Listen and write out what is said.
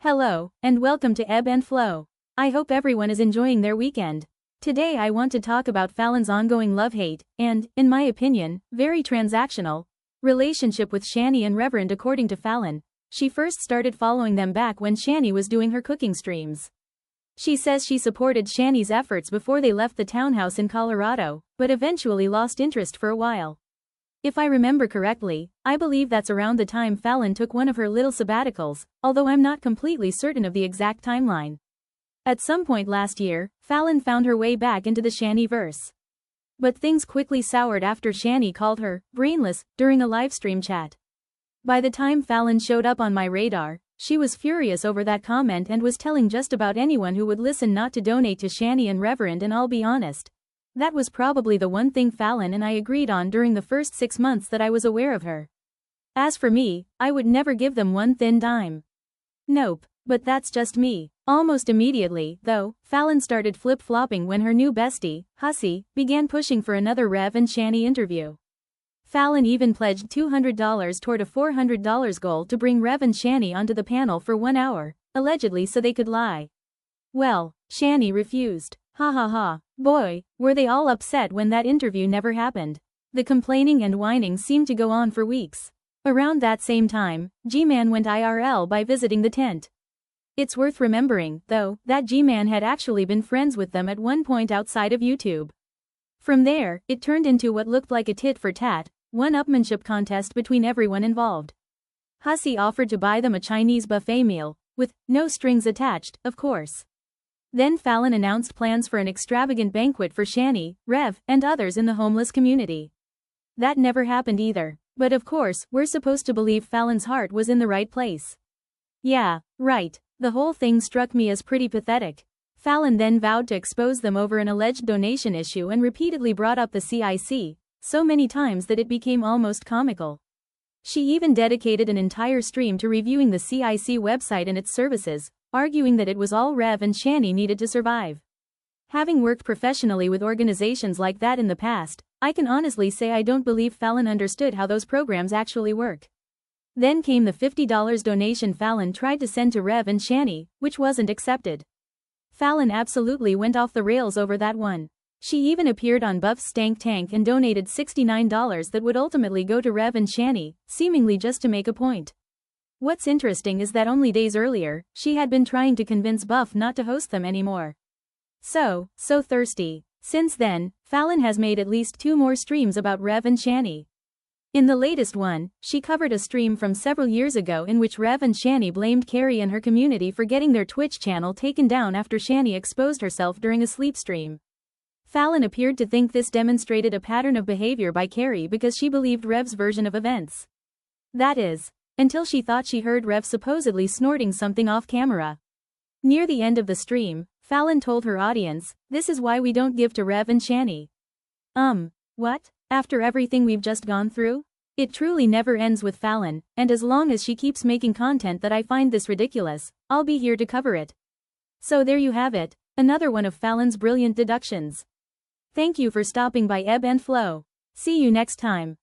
Hello, and welcome to Ebb and Flow. I hope everyone is enjoying their weekend. Today I want to talk about Fallon's ongoing love-hate, and, in my opinion, very transactional, relationship with Shanny and Reverend. According to Fallon, she first started following them back when Shanny was doing her cooking streams. She says she supported Shanny's efforts before they left the townhouse in Colorado, but eventually lost interest for a while. If I remember correctly, I believe that's around the time Fallon took one of her little sabbaticals, although I'm not completely certain of the exact timeline. At some point last year, Fallon found her way back into the Shanny-verse. But things quickly soured after Shanny called her brainless during a livestream chat. By the time Fallon showed up on my radar, she was furious over that comment and was telling just about anyone who would listen not to donate to Shanny and Reverend, and I'll be honest, that was probably the one thing Fallon and I agreed on during the first 6 months that I was aware of her. As for me, I would never give them one thin dime. Nope, but that's just me. Almost immediately, though, Fallon started flip-flopping when her new bestie, Hussy, began pushing for another Rev and Shanny interview. Fallon even pledged $200 toward a $400 goal to bring Rev and Shanny onto the panel for 1 hour, allegedly so they could lie. Well, Shanny refused. Ha ha ha. Boy, were they all upset when that interview never happened. The complaining and whining seemed to go on for weeks. Around that same time, G-Man went IRL by visiting the tent. It's worth remembering, though, that G-Man had actually been friends with them at one point outside of YouTube. From there, it turned into what looked like a tit-for-tat, one-upmanship contest between everyone involved. Hussy offered to buy them a Chinese buffet meal, with no strings attached, of course. Then Fallon announced plans for an extravagant banquet for Shanny, Rev, and others in the homeless community. That never happened either. But of course, we're supposed to believe Fallon's heart was in the right place. Yeah, right. The whole thing struck me as pretty pathetic. Fallon then vowed to expose them over an alleged donation issue and repeatedly brought up the CIC, so many times that it became almost comical. She even dedicated an entire stream to reviewing the CIC website and its services, arguing that it was all Rev and Shanny needed to survive. Having worked professionally with organizations like that in the past, I can honestly say I don't believe Fallon understood how those programs actually work. Then came the $50 donation Fallon tried to send to Rev and Shanny, which wasn't accepted. Fallon absolutely went off the rails over that one. She even appeared on Buff's Stank Tank and donated $69 that would ultimately go to Rev and Shanny, seemingly just to make a point. What's interesting is that only days earlier, she had been trying to convince Buff not to host them anymore. So thirsty. Since then, Fallon has made at least 2 more streams about Rev and Shanny. In the latest one, she covered a stream from several years ago in which Rev and Shanny blamed Carrie and her community for getting their Twitch channel taken down after Shanny exposed herself during a sleep stream. Fallon appeared to think this demonstrated a pattern of behavior by Carrie because she believed Rev's version of events. That is, until she thought she heard Rev supposedly snorting something off camera. Near the end of the stream, Fallon told her audience, "This is why we don't give to Rev and Shanny." What? After everything we've just gone through? It truly never ends with Fallon, and as long as she keeps making content that I find this ridiculous, I'll be here to cover it. So there you have it, another one of Fallon's brilliant deductions. Thank you for stopping by Ebb and Flow. See you next time.